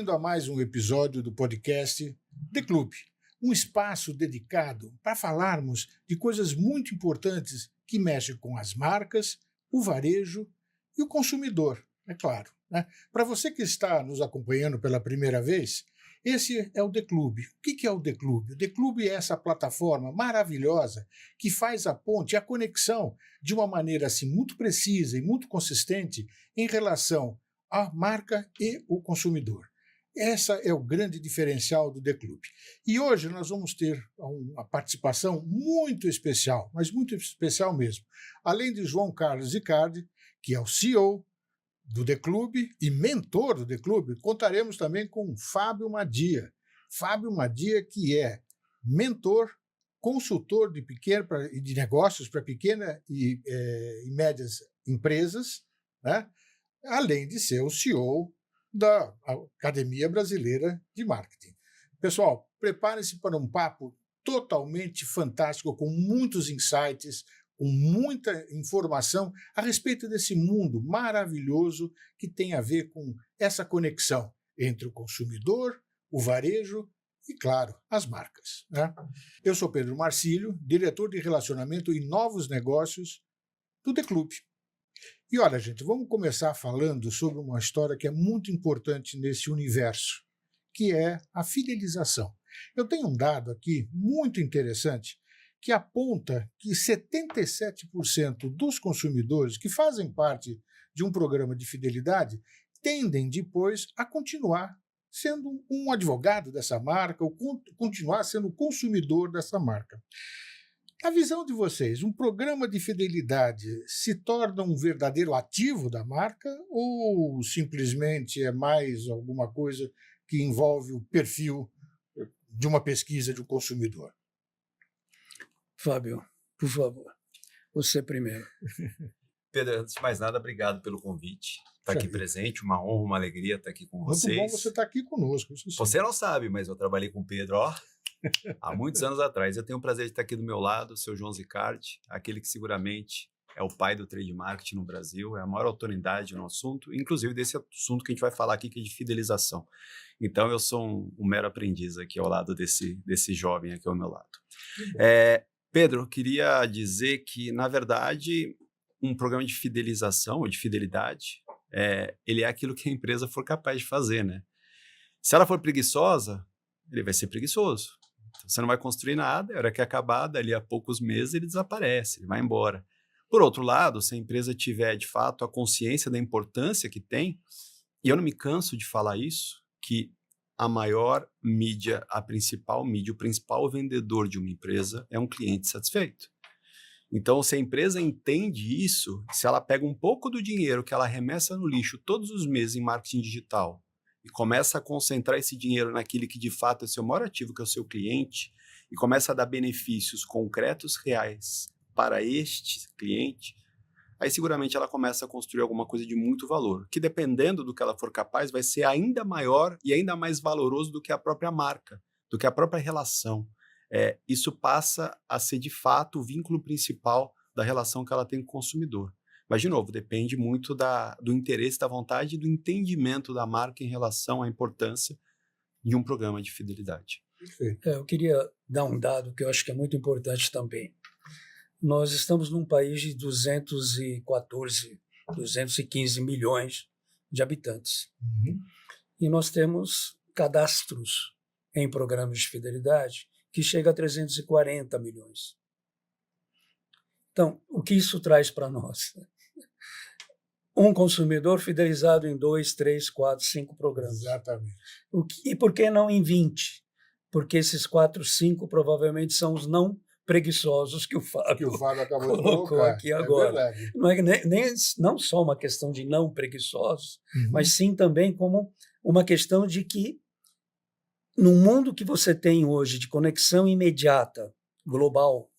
Bem-vindo a mais um episódio do podcast The Club, um espaço dedicado para falarmos de coisas muito importantes que mexem com as marcas, o varejo e o consumidor, é claro, né? Para você que está nos acompanhando pela primeira vez, esse é o The Club. O que é o The Club? O The Club é essa plataforma maravilhosa que faz a ponte, a conexão de uma maneira assim muito precisa e muito consistente em relação à marca e o consumidor. Essa é o grande diferencial do The Club. E hoje nós vamos ter uma participação muito especial, mas muito especial mesmo. Além de João Carlos Icardi, que é o CEO do The Club e mentor do The Club, contaremos também com Fábio Madia. Fábio Madia, que é mentor, consultor de negócios para pequenas e médias empresas, né? Além de ser o CEO da Academia Brasileira de Marketing. Pessoal, preparem-se para um papo totalmente fantástico, com muitos insights, com muita informação a respeito desse mundo maravilhoso que tem a ver com essa conexão entre o consumidor, o varejo e, claro, as marcas, né? Eu sou Pedro Marcílio, diretor de Relacionamento e Novos Negócios do The Club. E olha, gente, vamos começar falando sobre uma história que é muito importante nesse universo, que é a fidelização. Eu tenho um dado aqui muito interessante que aponta que 77% dos consumidores que fazem parte de um programa de fidelidade tendem depois a continuar sendo um advogado dessa marca ou continuar sendo consumidor dessa marca. Na visão de vocês, um programa de fidelidade se torna um verdadeiro ativo da marca ou simplesmente é mais alguma coisa que envolve o perfil de uma pesquisa de um consumidor? Fábio, por favor, você primeiro. Pedro, antes de mais nada, obrigado pelo convite. Estar aqui presente, uma honra, uma alegria estar aqui com vocês. Muito bom você estar aqui conosco. Você não sabe, mas eu trabalhei com o Pedro, há muitos anos atrás. Eu tenho o prazer de estar aqui do meu lado, o seu João Zicardi, aquele que seguramente é o pai do trade marketing no Brasil, é a maior autoridade no assunto, inclusive desse assunto que a gente vai falar aqui, que é de fidelização. Então, eu sou um mero aprendiz aqui ao lado desse jovem aqui ao meu lado. Pedro, eu queria dizer que, na verdade, um programa de fidelização ou de fidelidade, ele é aquilo que a empresa for capaz de fazer, né? Se ela for preguiçosa, ele vai ser preguiçoso. Então, você não vai construir nada, a hora que acabar, dali a poucos meses, ele desaparece, ele vai embora. Por outro lado, se a empresa tiver, de fato, a consciência da importância que tem, e eu não me canso de falar isso, que a maior mídia, a principal mídia, o principal vendedor de uma empresa é um cliente satisfeito. Então, se a empresa entende isso, se ela pega um pouco do dinheiro que ela arremessa no lixo todos os meses em marketing digital e começa a concentrar esse dinheiro naquilo que de fato é seu maior ativo, que é o seu cliente, e começa a dar benefícios concretos, reais para este cliente, aí seguramente ela começa a construir alguma coisa de muito valor, que dependendo do que ela for capaz, vai ser ainda maior e ainda mais valoroso do que a própria marca, do que a própria relação. Isso passa a ser, de fato, o vínculo principal da relação que ela tem com o consumidor. Mas, de novo, depende muito do interesse, da vontade e do entendimento da marca em relação à importância de um programa de fidelidade. Eu queria dar um dado que eu acho que é muito importante também. Nós estamos num país de 215 milhões de habitantes. Uhum. E nós temos cadastros em programas de fidelidade que chega a 340 milhões. Então, o que isso traz para nós? Um consumidor fidelizado em 2, 3, 4, 5 programas. Exatamente. E por que não em 20? Porque esses 4, 5 provavelmente são os não preguiçosos que o Fábio acabou de colocou colocar aqui agora. Não é não só uma questão de não preguiçosos, mas sim também como uma questão de que, no mundo que você tem hoje de conexão imediata, global,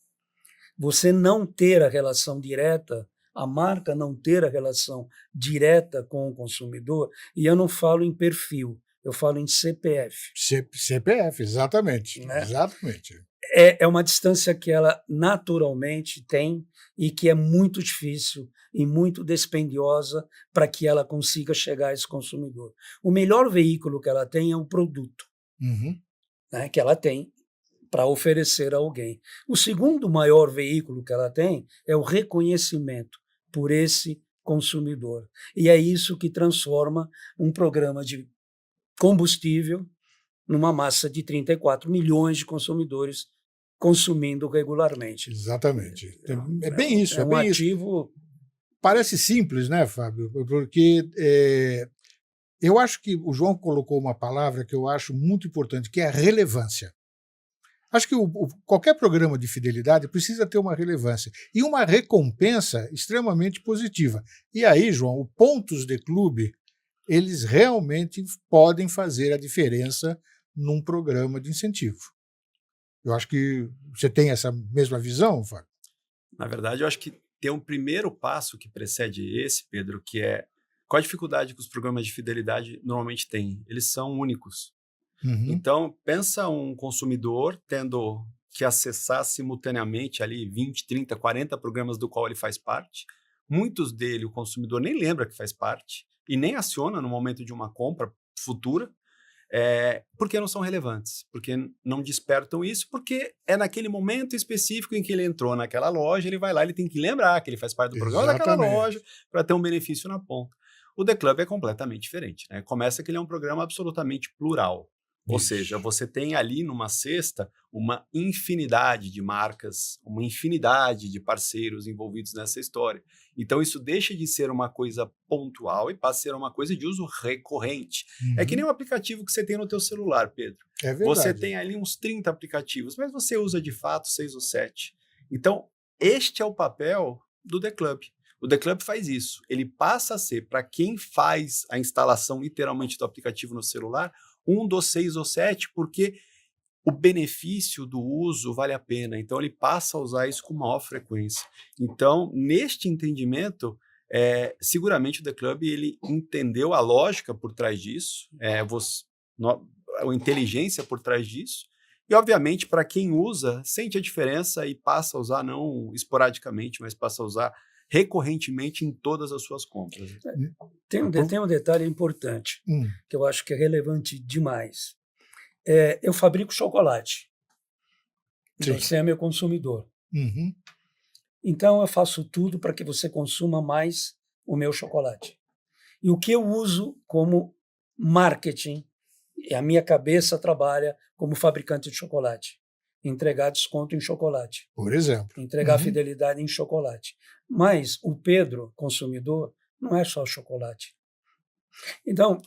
você não ter a relação direta, a marca não ter a relação direta com o consumidor, e eu não falo em perfil, eu falo em CPF. CPF, exatamente. Né? Exatamente. é uma distância que ela naturalmente tem e que é muito difícil e muito dispendiosa para que ela consiga chegar a esse consumidor. O melhor veículo que ela tem é o produto, né, que ela tem para oferecer a alguém. O segundo maior veículo que ela tem é o reconhecimento por esse consumidor. E é isso que transforma um programa de combustível numa massa de 34 milhões de consumidores consumindo regularmente. Exatamente. É bem isso. É um ativo. Parece simples, né, Fábio? Porque eu acho que o João colocou uma palavra que eu acho muito importante, que é a relevância. Acho que qualquer programa de fidelidade precisa ter uma relevância e uma recompensa extremamente positiva. E aí, João, os pontos de clube, eles realmente podem fazer a diferença num programa de incentivo. Eu acho que você tem essa mesma visão, Fábio? Na verdade, eu acho que tem um primeiro passo que precede esse, Pedro, que é qual a dificuldade que os programas de fidelidade normalmente têm? Eles são únicos. Então, pensa um consumidor tendo que acessar simultaneamente ali 20, 30, 40 programas do qual ele faz parte. Muitos dele o consumidor nem lembra que faz parte e nem aciona no momento de uma compra futura, porque não são relevantes, porque não despertam isso, porque é naquele momento específico em que ele entrou naquela loja, ele vai lá, ele tem que lembrar que ele faz parte do programa daquela loja para ter um benefício na ponta. O The Club é completamente diferente, né? Começa que ele é um programa absolutamente plural. Ou seja, você tem ali numa cesta uma infinidade de marcas, uma infinidade de parceiros envolvidos nessa história. Então isso deixa de ser uma coisa pontual e passa a ser uma coisa de uso recorrente. É que nem um aplicativo que você tem no teu celular, Pedro. É verdade. Você tem ali uns 30 aplicativos, mas você usa de fato 6 ou 7. Então este é o papel do The Club. O The Club faz isso. Ele passa a ser, para quem faz a instalação literalmente do aplicativo no celular, um dos 6 ou 7, porque o benefício do uso vale a pena. Então, ele passa a usar isso com maior frequência. Então, neste entendimento, seguramente o The Club ele entendeu a lógica por trás disso, a inteligência por trás disso, e, obviamente, para quem usa, sente a diferença e passa a usar não esporadicamente, mas passa a usar recorrentemente em todas as suas compras. Tem um detalhe importante, que eu acho que é relevante demais. Eu fabrico chocolate. Você é meu consumidor. Então, eu faço tudo para que você consuma mais o meu chocolate. E o que eu uso como marketing, a minha cabeça trabalha como fabricante de chocolate. Entregar desconto em chocolate. Por exemplo. Entregar fidelidade em chocolate. Mas o Pedro, consumidor, não é só chocolate. Então,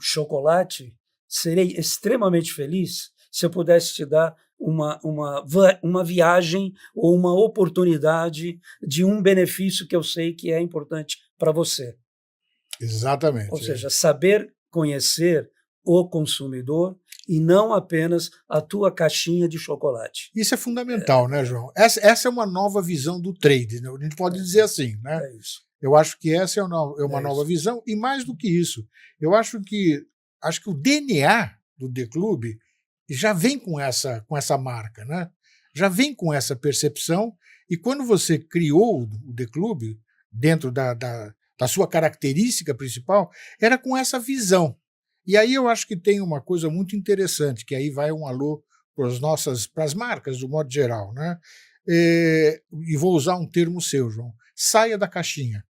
chocolate, serei extremamente feliz se eu pudesse te dar uma viagem ou uma oportunidade de um benefício que eu sei que é importante para você. Exatamente. Ou seja, saber conhecer o consumidor e não apenas a tua caixinha de chocolate. Isso é fundamental, né, João? Essa é uma nova visão do trade, né? A gente pode dizer assim, né? É isso. Eu acho que essa é uma nova visão, e mais do que isso, eu acho que o DNA do The Club já vem com essa marca, né? Já vem com essa percepção, e quando você criou o The Club, dentro da sua característica principal, era com essa visão. E aí eu acho que tem uma coisa muito interessante, que aí vai um alô para as marcas, do modo geral, né? E vou usar um termo seu, João. Saia da caixinha.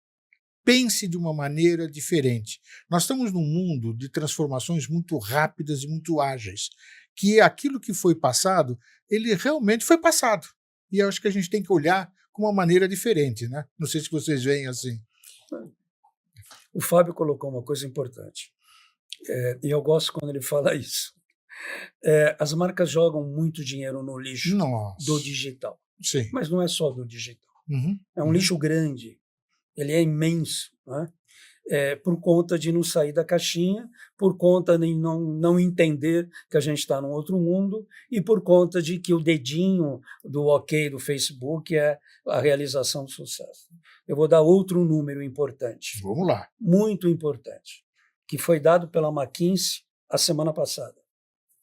Pense de uma maneira diferente. Nós estamos num mundo de transformações muito rápidas e muito ágeis, que aquilo que foi passado, ele realmente foi passado. E eu acho que a gente tem que olhar com uma maneira diferente, né? Não sei se vocês veem assim. O Fábio colocou uma coisa importante. E eu gosto quando ele fala isso. As marcas jogam muito dinheiro no lixo do digital. Sim. Mas não é só do digital. É um lixo grande. Ele é imenso, né? Por conta de não sair da caixinha, por conta de não entender que a gente está num outro mundo e por conta de que o dedinho do OK do Facebook é a realização do sucesso. Eu vou dar outro número importante. Vamos lá. Muito importante, que foi dado pela McKinsey a semana passada,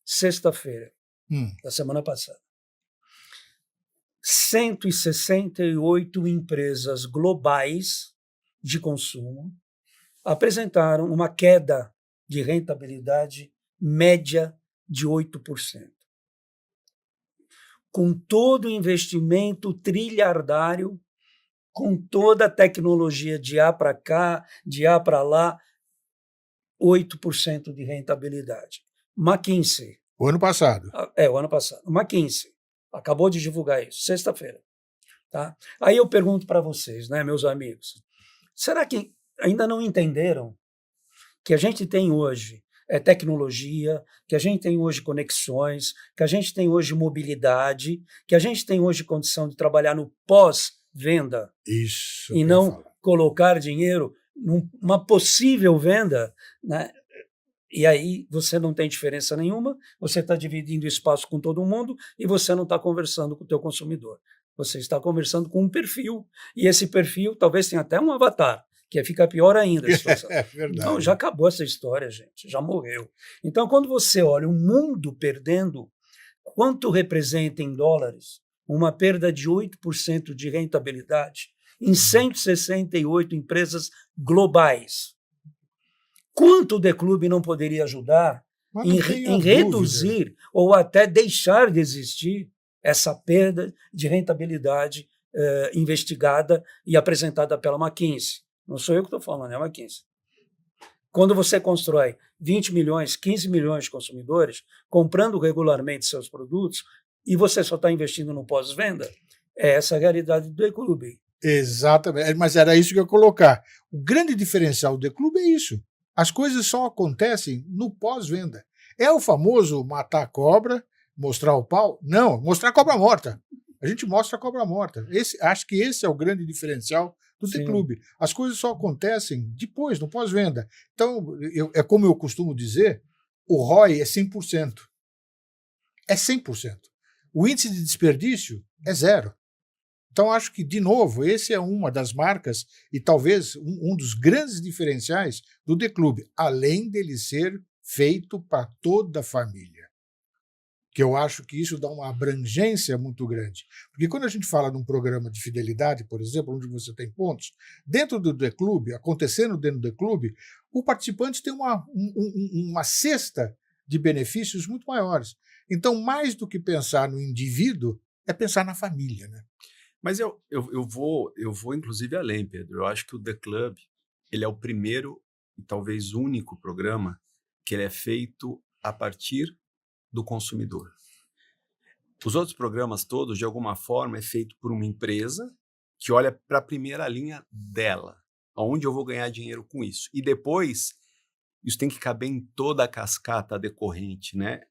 sexta-feira da semana passada. 168 empresas globais de consumo apresentaram uma queda de rentabilidade média de 8%. Com todo o investimento trilhardário, com toda a tecnologia de A para cá, de A para lá, 8% de rentabilidade. McKinsey. O ano passado. O ano passado. McKinsey acabou de divulgar isso, sexta-feira. Tá? Aí eu pergunto para vocês, né, meus amigos, será que ainda não entenderam que a gente tem hoje tecnologia, que a gente tem hoje conexões, que a gente tem hoje mobilidade, que a gente tem hoje condição de trabalhar no pós-venda Isso. e não colocar dinheiro numa possível venda, né? E aí você não tem diferença nenhuma, você está dividindo espaço com todo mundo e você não está conversando com o teu consumidor. Você está conversando com um perfil, e esse perfil talvez tenha até um avatar, que fica pior ainda a situação. É verdade. Então, já acabou essa história, gente, já morreu. Então, quando você olha o mundo perdendo, quanto representa em dólares uma perda de 8% de rentabilidade em 168 empresas globais? Quanto o The Club não poderia ajudar em reduzir ou até deixar de existir essa perda de rentabilidade investigada e apresentada pela McKinsey? Não sou eu que estou falando, é a McKinsey. Quando você constrói 20 milhões, 15 milhões de consumidores comprando regularmente seus produtos e você só está investindo no pós-venda, é essa a realidade do The Club. Exatamente, mas era isso que eu ia colocar. O grande diferencial do The Club é isso. As coisas só acontecem no pós-venda. É o famoso matar a cobra, mostrar o pau? Não, mostrar a cobra morta. A gente mostra a cobra morta. Acho que esse é o grande diferencial do The Club. As coisas só acontecem depois, no pós-venda. Então, é como eu costumo dizer, o ROI é 100%. É 100%. O índice de desperdício é 0. Então, acho que, de novo, esse é uma das marcas e talvez um dos grandes diferenciais do The Club, além dele ser feito para toda a família. Que eu acho que isso dá uma abrangência muito grande. Porque quando a gente fala de um programa de fidelidade, por exemplo, onde você tem pontos, dentro do The Club, acontecendo dentro do The Club, o participante tem uma cesta de benefícios muito maiores. Então, mais do que pensar no indivíduo, é pensar na família, né? Mas eu vou inclusive além, Pedro. Eu acho que o The Club ele é o primeiro e talvez único programa que ele é feito a partir do consumidor. Os outros programas todos, de alguma forma, é feito por uma empresa que olha para a primeira linha dela, onde eu vou ganhar dinheiro com isso. E depois, isso tem que caber em toda a cascata decorrente, né?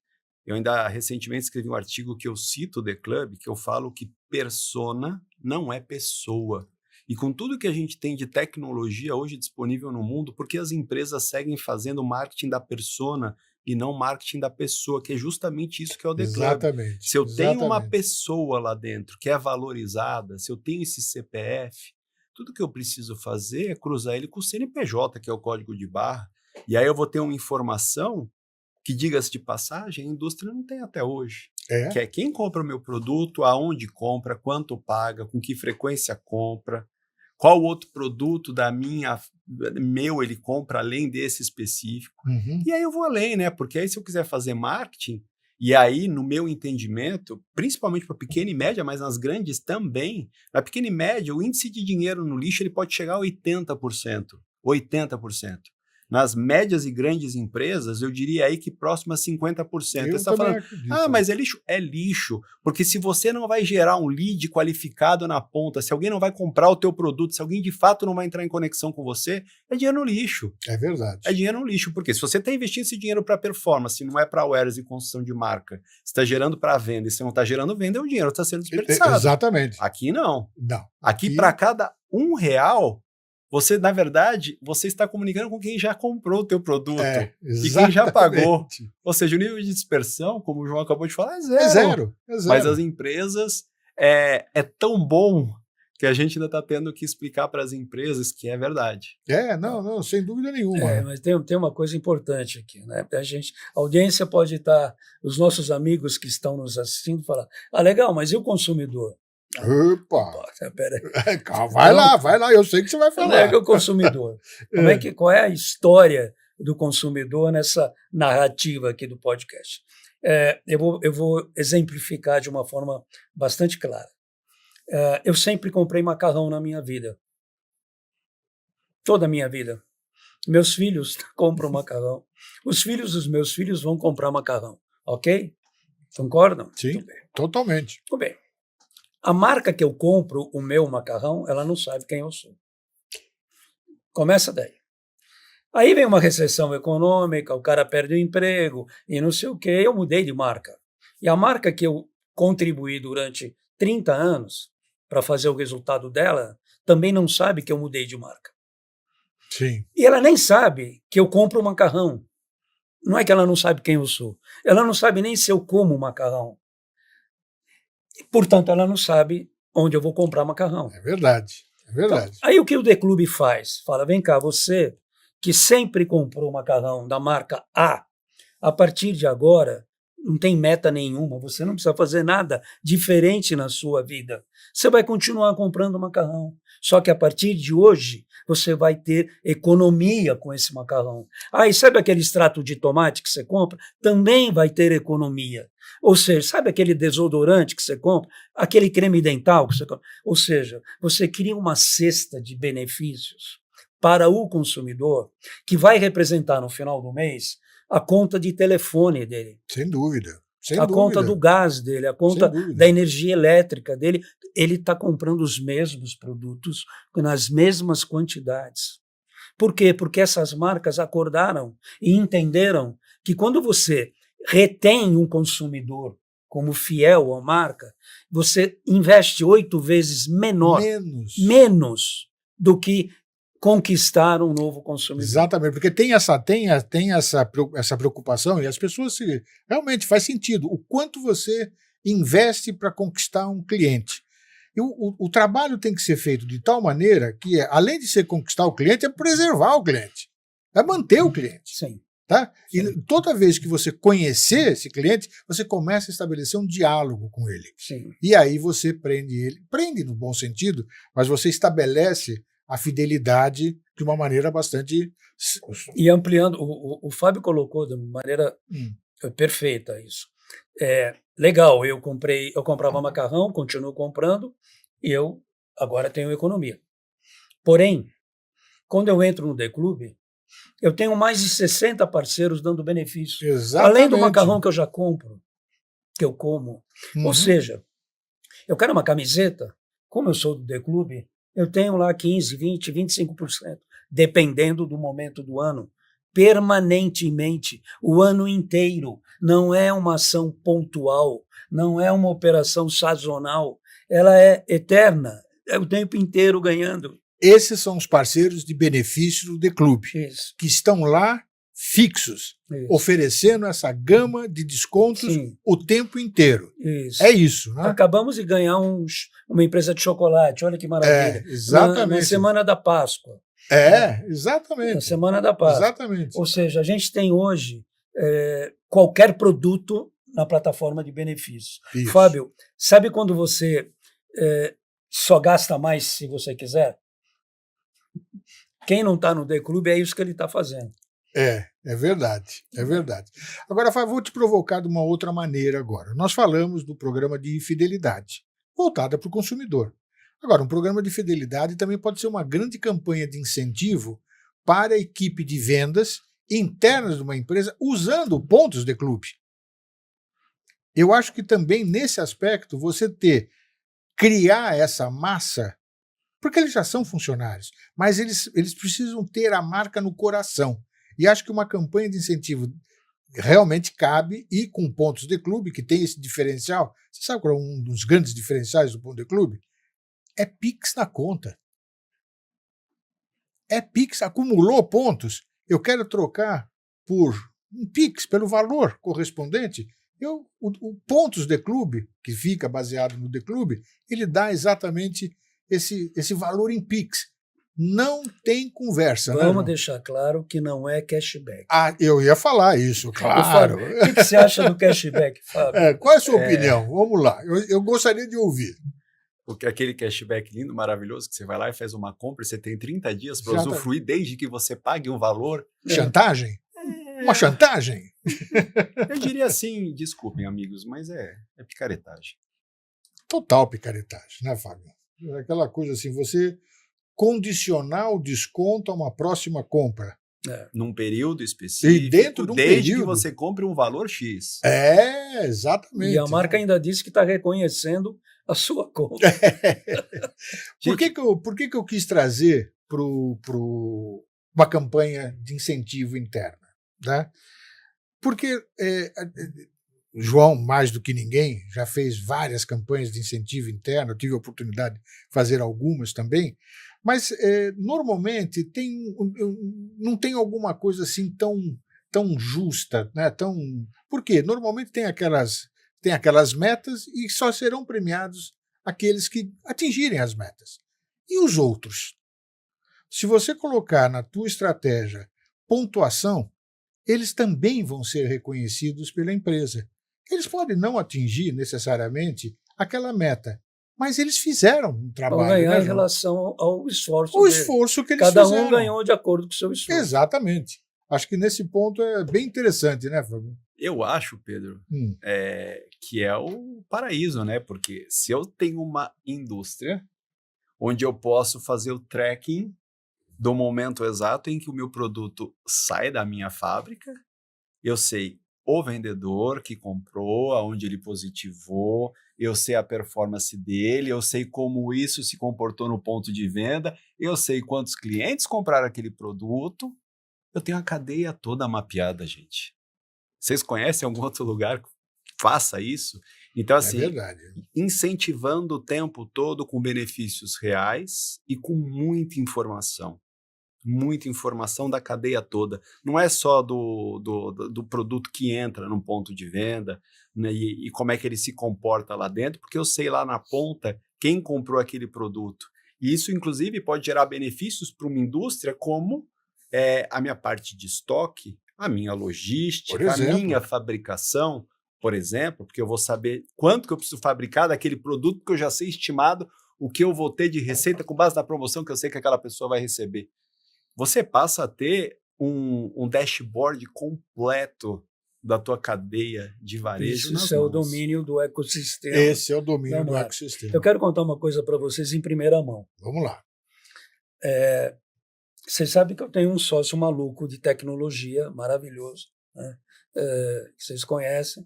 Eu ainda recentemente escrevi um artigo que eu cito o The Club, que eu falo que persona não é pessoa. E com tudo que a gente tem de tecnologia hoje disponível no mundo, por que as empresas seguem fazendo marketing da persona e não marketing da pessoa, que é justamente isso que é o The Club. Exatamente. Se eu tenho uma pessoa lá dentro que é valorizada, se eu tenho esse CPF, tudo que eu preciso fazer é cruzar ele com o CNPJ, que é o código de barra, e aí eu vou ter uma informação que, diga-se de passagem, a indústria não tem até hoje. Que é quem compra o meu produto, aonde compra, quanto paga, com que frequência compra, qual outro produto meu ele compra além desse específico. Uhum. E aí eu vou além, né? Porque aí se eu quiser fazer marketing, e aí no meu entendimento, principalmente para pequena e média, mas nas grandes também, na pequena e média, o índice de dinheiro no lixo ele pode chegar a 80%. 80%. Nas médias e grandes empresas, eu diria aí que próximo a 50%. Você está falando, mas é lixo? É lixo, porque se você não vai gerar um lead qualificado na ponta, se alguém não vai comprar o teu produto, se alguém de fato não vai entrar em conexão com você, é dinheiro no lixo. É verdade. É dinheiro no lixo, porque se você está investindo esse dinheiro para performance, não é para awareness e construção de marca, você está gerando para venda, e se não está gerando venda, o dinheiro está sendo desperdiçado. Exatamente. Aqui não. Não. Aqui para cada R$1, você, na verdade, você está comunicando com quem já comprou o teu produto e quem já pagou. Ou seja, o nível de dispersão, como o João acabou de falar, é zero. É zero. Mas as empresas, é tão bom que a gente ainda está tendo que explicar para as empresas que é verdade. Não, sem dúvida nenhuma. Mas tem uma coisa importante aqui, né? A audiência pode estar, os nossos amigos que estão nos assistindo, falar, legal, mas e o consumidor? Opa! Pera aí. Calma, vai lá, eu sei que você vai falar. Nega o consumidor. Qual é a história do consumidor nessa narrativa aqui do podcast? Eu vou exemplificar de uma forma bastante clara. Eu sempre comprei macarrão na minha vida. Toda a minha vida. Meus filhos compram macarrão. Os filhos dos meus filhos vão comprar macarrão. Ok? Concordam? Sim, totalmente. Tudo bem. A marca que eu compro o meu macarrão, ela não sabe quem eu sou. Começa daí. Aí vem uma recessão econômica, o cara perde o emprego e não sei o quê, eu mudei de marca. E a marca que eu contribuí durante 30 anos para fazer o resultado dela, também não sabe que eu mudei de marca. Sim. E ela nem sabe que eu compro macarrão. Não é que ela não sabe quem eu sou. Ela não sabe nem se eu como macarrão. Portanto, ela não sabe onde eu vou comprar macarrão. É verdade, é verdade. Então, aí o que o The Club faz? Fala, vem cá, você que sempre comprou macarrão da marca a partir de agora, não tem meta nenhuma, você não precisa fazer nada diferente na sua vida. Você vai continuar comprando macarrão, só que a partir de hoje você vai ter economia com esse macarrão. E sabe aquele extrato de tomate que você compra? Também vai ter economia. Ou seja, sabe aquele desodorante que você compra? Aquele creme dental que você compra? Ou seja, você cria uma cesta de benefícios para o consumidor que vai representar no final do mês a conta de telefone dele. Sem dúvida. A conta do gás dele, a conta da energia elétrica dele. Ele está comprando os mesmos produtos nas mesmas quantidades. Por quê? Porque essas marcas acordaram e entenderam que quando você retém um consumidor como fiel à marca, você investe 8 vezes menos do que conquistar um novo consumidor. Exatamente, porque tem essa preocupação e as pessoas realmente faz sentido o quanto você investe para conquistar um cliente. E o trabalho tem que ser feito de tal maneira que, além de ser conquistar o cliente, é preservar o cliente, é manter o cliente. Sim. Tá? E toda vez que você conhecer esse cliente, você começa a estabelecer um diálogo com ele. Sim. E aí você prende no bom sentido, mas você estabelece a fidelidade de uma maneira bastante... E ampliando, o Fábio colocou de maneira perfeita isso. Legal, eu comprava macarrão, continuo comprando, e eu agora tenho economia. Porém, quando eu entro no The Club, eu tenho mais de 60 parceiros dando benefício. Exatamente. Além do macarrão que eu já compro, que eu como. Ou seja, eu quero uma camiseta, como eu sou do The Club, eu tenho lá 15%, 20%, 25%, dependendo do momento do ano, permanentemente, o ano inteiro. Não é uma ação pontual, não é uma operação sazonal, ela é eterna, é o tempo inteiro ganhando. Esses são os parceiros de benefício do The Club, que estão lá fixos, oferecendo essa gama de descontos o tempo inteiro. É isso. Né? Acabamos de ganhar uma empresa de chocolate, olha que maravilha. Exatamente. Na semana da Páscoa. Exatamente. Na semana da Páscoa. Exatamente. Ou seja, a gente tem hoje qualquer produto na plataforma de benefícios. Isso. Fábio, sabe quando você só gasta mais se você quiser? Quem não está no The Club é isso que ele está fazendo. É verdade, é verdade. Agora, Fábio, vou te provocar de uma outra maneira agora. Nós falamos do programa de fidelidade, voltada para o consumidor. Agora, um programa de fidelidade também pode ser uma grande campanha de incentivo para a equipe de vendas internas de uma empresa usando pontos de clube. Eu acho que também nesse aspecto você criar essa massa, porque eles já são funcionários, mas eles precisam ter a marca no coração. E acho que uma campanha de incentivo realmente cabe, e com pontos de clube, que tem esse diferencial. Você sabe qual é um dos grandes diferenciais do ponto de clube? É Pix na conta. É Pix, acumulou pontos, eu quero trocar por um Pix, pelo valor correspondente. O pontos de clube, que fica baseado no The Club, ele dá exatamente esse valor em Pix. Não tem conversa. Vamos deixar claro que não é cashback. Eu ia falar isso, claro. O que você acha do cashback, Fábio? Qual é a sua opinião? Vamos lá, eu gostaria de ouvir. Porque aquele cashback lindo, maravilhoso, que você vai lá e faz uma compra, você tem 30 dias para Exatamente. usufruir desde que você pague um valor. Chantagem? Uma chantagem? Eu diria assim, desculpem, amigos, mas é picaretagem. Total picaretagem, né, Fábio? É aquela coisa assim, você condicionar o desconto a uma próxima compra. Num período específico, E dentro de um desde período. que você compre um valor X. Exatamente. E a marca ainda disse que está reconhecendo a sua compra. Por que eu quis trazer uma campanha de incentivo interna? Né? Porque João, mais do que ninguém, já fez várias campanhas de incentivo interno, eu tive a oportunidade de fazer algumas também, mas normalmente não tem alguma coisa assim tão justa, né? Por quê? Normalmente tem aquelas metas e só serão premiados aqueles que atingirem as metas. E os outros? Se você colocar na tua estratégia pontuação, eles também vão ser reconhecidos pela empresa. Eles podem não atingir necessariamente aquela meta, mas eles fizeram um trabalho. Vão ganhar, né, em relação ao esforço o deles. esforço que eles Cada fizeram. um ganhou de acordo com o seu esforço. Exatamente. Acho que nesse ponto é bem interessante, né, Fábio? Eu acho, Pedro, que é o paraíso, né? Porque se eu tenho uma indústria onde eu posso fazer o tracking do momento exato em que o meu produto sai da minha fábrica, eu sei o vendedor que comprou, aonde ele positivou, eu sei a performance dele, eu sei como isso se comportou no ponto de venda, eu sei quantos clientes compraram aquele produto, eu tenho a cadeia toda mapeada, gente. Vocês conhecem algum outro lugar que faça isso? Então, assim, verdade. incentivando o tempo todo com benefícios reais e com muita informação da cadeia toda. Não é só do produto que entra num ponto de venda, né, e como é que ele se comporta lá dentro, porque eu sei lá na ponta quem comprou aquele produto. E isso, inclusive, pode gerar benefícios para uma indústria como a minha parte de estoque, a minha logística, a minha fabricação, por exemplo, porque eu vou saber quanto que eu preciso fabricar daquele produto que eu já sei estimado, o que eu vou ter de receita com base na promoção que eu sei que aquela pessoa vai receber. Você passa a ter um dashboard completo da tua cadeia de varejo nas Isso é mãos. o domínio do ecossistema. Esse é o domínio do ecossistema. Eu quero contar uma coisa para vocês em primeira mão. Vamos lá. Vocês sabem que eu tenho um sócio maluco de tecnologia, maravilhoso, né? Que vocês conhecem.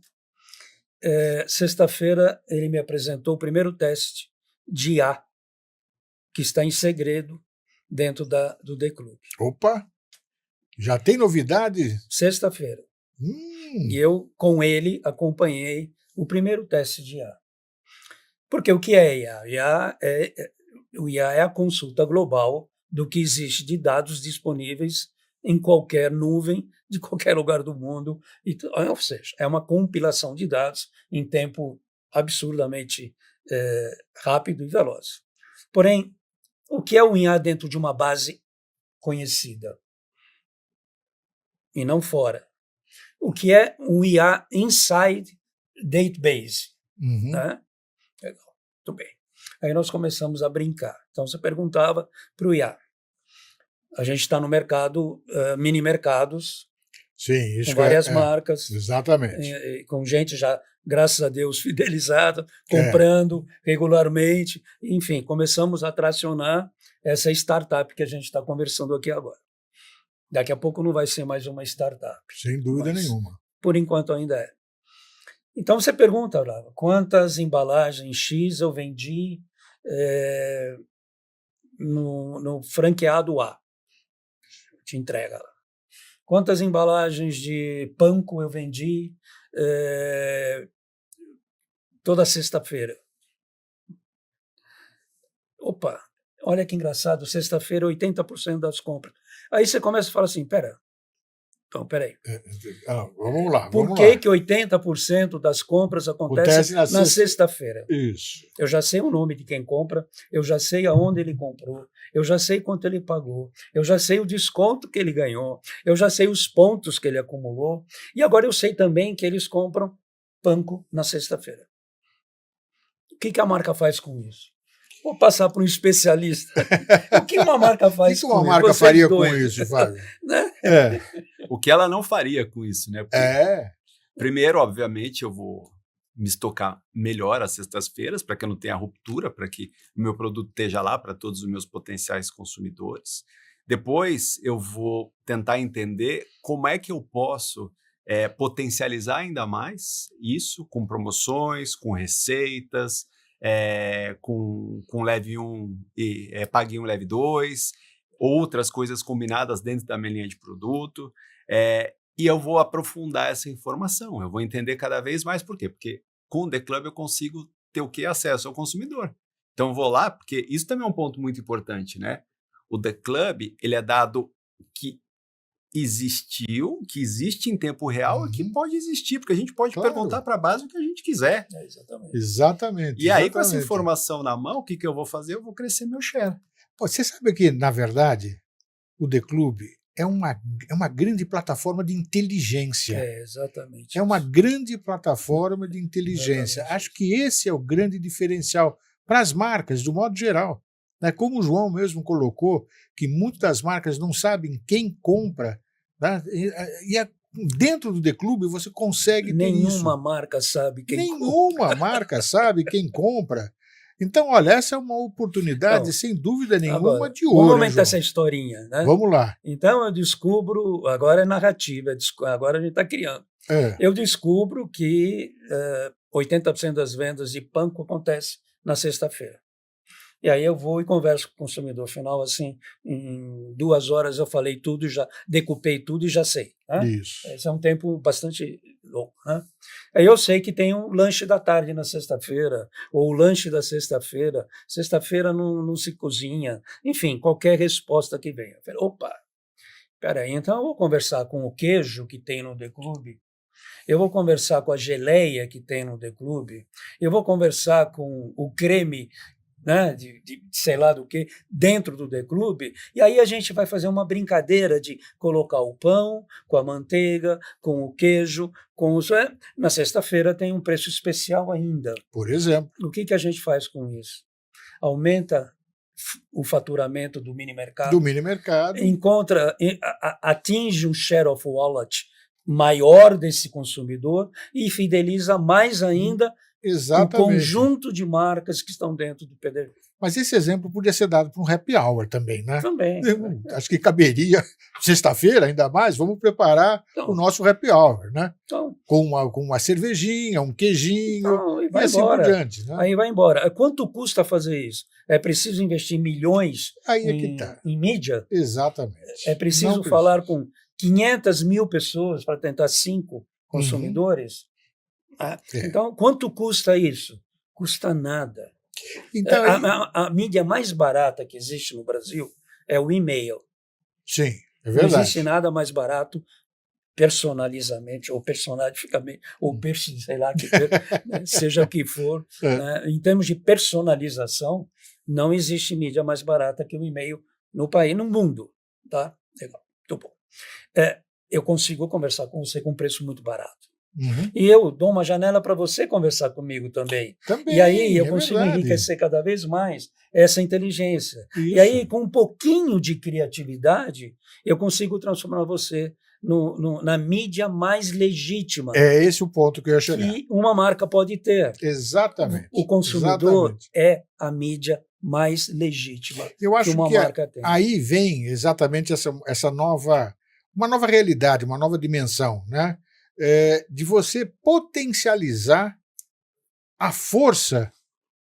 Sexta-feira ele me apresentou o primeiro teste de IA, que está em segredo dentro do The Club. Opa! Já tem novidade? Sexta-feira. E eu, com ele, acompanhei o primeiro teste de IA. Porque o que é IA? O IA é a consulta global do que existe de dados disponíveis em qualquer nuvem, de qualquer lugar do mundo. Ou seja, é uma compilação de dados em tempo absurdamente rápido e veloz. Porém, o que é o IA dentro de uma base conhecida? E não fora. O que é um IA inside database? Né? Legal, muito bem. Aí nós começamos a brincar. Então você perguntava para o IA. A gente está no mercado, mini mercados, sim, isso com várias marcas. Exatamente. Com gente já, graças a Deus, fidelizada, comprando regularmente. Enfim, começamos a tracionar essa startup que a gente está conversando aqui agora. Daqui a pouco não vai ser mais uma startup. Sem dúvida nenhuma. Por enquanto ainda é. Então você pergunta, Brava, quantas embalagens X eu vendi no franqueado A? Te entrega lá. Quantas embalagens de panko eu vendi toda sexta-feira? Opa, olha que engraçado, sexta-feira 80% das compras. Aí você começa a falar assim, peraí. Vamos lá. Por que 80% das compras acontecem na sexta-feira? Isso. Eu já sei o nome de quem compra, eu já sei aonde ele comprou, eu já sei quanto ele pagou, eu já sei o desconto que ele ganhou, eu já sei os pontos que ele acumulou, e agora eu sei também que eles compram panko na sexta-feira. O que a marca faz com isso? Vou passar para um especialista. O que uma marca faz O que com uma marca Vocês faria com dois, isso, Fábio? né? É. O que ela não faria com isso, né? Porque, É. primeiro, obviamente, eu vou me estocar melhor às sextas-feiras para que eu não tenha ruptura, para que o meu produto esteja lá para todos os meus potenciais consumidores. Depois, eu vou tentar entender como é que eu posso potencializar ainda mais isso com promoções, com receitas, com leve 1 e pague 1, leve 2, outras coisas combinadas dentro da minha linha de produto. E eu vou aprofundar essa informação, eu vou entender cada vez mais. Por quê? Porque com o The Club eu consigo ter o quê? Acesso ao consumidor. Então eu vou lá, porque isso também é um ponto muito importante, né? O The Club, ele é dado que existiu, que existe em tempo real e que pode existir, porque a gente pode perguntar para a base o que a gente quiser. Exatamente. E aí, com essa informação na mão, o que eu vou fazer? Eu vou crescer meu share. Pô, você sabe que, na verdade, o The Club é uma grande plataforma de inteligência. Exatamente. É uma grande plataforma de inteligência. Exatamente. Acho que esse é o grande diferencial para as marcas, do modo geral. Né? Como o João mesmo colocou, que muitas das marcas não sabem quem compra, né? Dentro do The Club você consegue ter isso. Nenhuma marca sabe quem compra. Nenhuma marca sabe quem compra. Então, olha, essa é uma oportunidade, Então, sem dúvida nenhuma, agora, de ouro. vamos João? aumentar essa historinha, né? Vamos lá. Então eu descubro, agora é narrativa, agora a gente está criando. Eu descubro que 80% das vendas de pão acontece na sexta-feira. E aí eu vou e converso com o consumidor final, assim, em 2 horas eu falei tudo, já decupei tudo e já sei. Né? Isso. Esse é um tempo bastante longo. Né? Aí eu sei que tem um lanche da tarde na sexta-feira, ou o lanche da sexta-feira. Sexta-feira não se cozinha. Enfim, qualquer resposta que venha. Eu falei, opa, peraí, então eu vou conversar com o queijo que tem no The Club, eu vou conversar com a geleia que tem no The Club, eu vou conversar com o creme, né, de sei lá do que, dentro do The Club, e aí a gente vai fazer uma brincadeira de colocar o pão com a manteiga, com o queijo, na sexta-feira tem um preço especial ainda. Por exemplo. O que a gente faz com isso? Aumenta o faturamento do mini mercado. Do mini mercado. Atinge um share of wallet maior desse consumidor e fideliza mais ainda Exatamente. o conjunto de marcas que estão dentro do PDV. Mas esse exemplo podia ser dado para um happy hour também, né? Também. Acho que caberia, sexta-feira ainda mais, vamos preparar o nosso happy hour, né? Com uma cervejinha, um queijinho, e vai assim embora. Por diante. Né? Aí vai embora. Quanto custa fazer isso? É preciso investir milhões em mídia? Exatamente. É preciso falar com 500 mil pessoas para tentar 5 consumidores? Então, quanto custa isso? Custa nada. Então, a mídia mais barata que existe no Brasil é o e-mail. Sim, é verdade. Não existe nada mais barato personalizamente ou personificamente, ou sei lá, seja o que for. Né? Em termos de personalização, não existe mídia mais barata que o e-mail no país, no mundo. Tá? Legal, muito bom. Eu consigo conversar com você com um preço muito barato. Uhum. E eu dou uma janela para você conversar comigo também. E aí eu consigo enriquecer cada vez mais essa inteligência. Isso. E aí, com um pouquinho de criatividade, eu consigo transformar você na mídia mais legítima. É esse o ponto que eu ia chegar. Que uma marca pode ter. Exatamente. O consumidor é a mídia mais legítima eu acho que uma marca tem. Aí vem exatamente essa uma nova realidade, uma nova dimensão, né? De você potencializar a força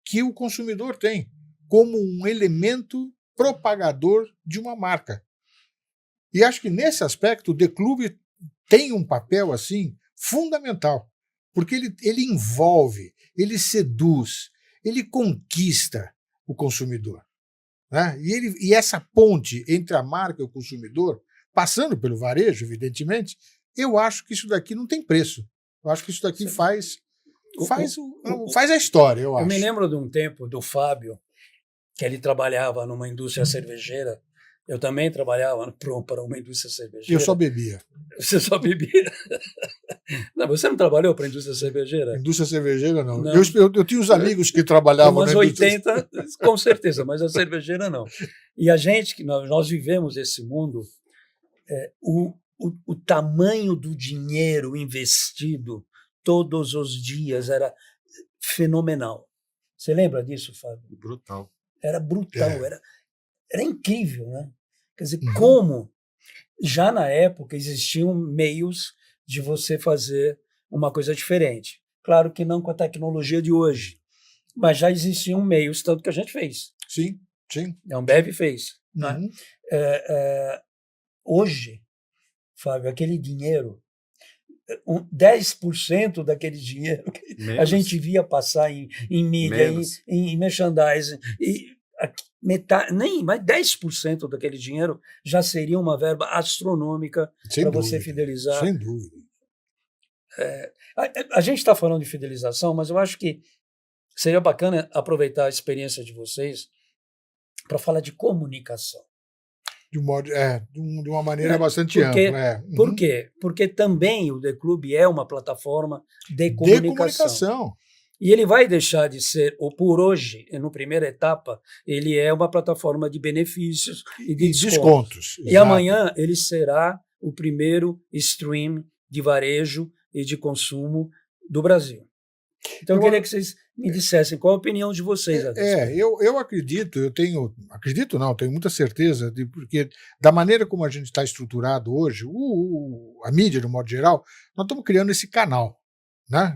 que o consumidor tem como um elemento propagador de uma marca. E acho que nesse aspecto o The Club tem um papel assim fundamental, porque ele envolve, ele seduz, ele conquista o consumidor. Né? E essa ponte entre a marca e o consumidor, passando pelo varejo, evidentemente, eu acho que isso daqui não tem preço. Eu acho que isso daqui faz a história, eu acho. Eu me lembro de um tempo do Fábio, que ele trabalhava numa indústria cervejeira, Eu também trabalhava para uma indústria cervejeira. Eu só bebia. Você só bebia? Não, você não trabalhou para a indústria cervejeira? Indústria cervejeira, não. Não. Eu tinha uns amigos que trabalhavam Umas na indústria. 80, com certeza, mas a cervejeira não. E a gente, que nós vivemos esse mundo, o tamanho do dinheiro investido todos os dias era fenomenal. Você lembra disso, Fábio? Brutal. Era brutal, era incrível, né? Quer dizer, Uhum. como já na época existiam meios de você fazer uma coisa diferente. Claro que não com a tecnologia de hoje, mas já existiam meios, tanto que a gente fez. Sim, sim. A Ambev fez. Né? Uhum. Hoje, Fábio, aquele dinheiro, 10% daquele dinheiro que a gente via passar em mídia, em merchandising, e metade, nem mais 10% daquele dinheiro já seria uma verba astronômica para você fidelizar. Sem dúvida. A gente está falando de fidelização, mas eu acho que seria bacana aproveitar a experiência de vocês para falar de comunicação. De uma maneira bastante ampla. Uhum. Por quê? Porque também o The Club é uma plataforma de comunicação. E ele vai deixar de ser, ou por hoje, na primeira etapa, ele é uma plataforma de benefícios e de descontos. E amanhã ele será o primeiro stream de varejo e de consumo do Brasil. Então eu queria que vocês me dissessem qual a opinião de vocês. Eu acredito, tenho muita certeza, porque da maneira como a gente está estruturado hoje, a mídia, de modo geral, nós estamos criando esse canal, né?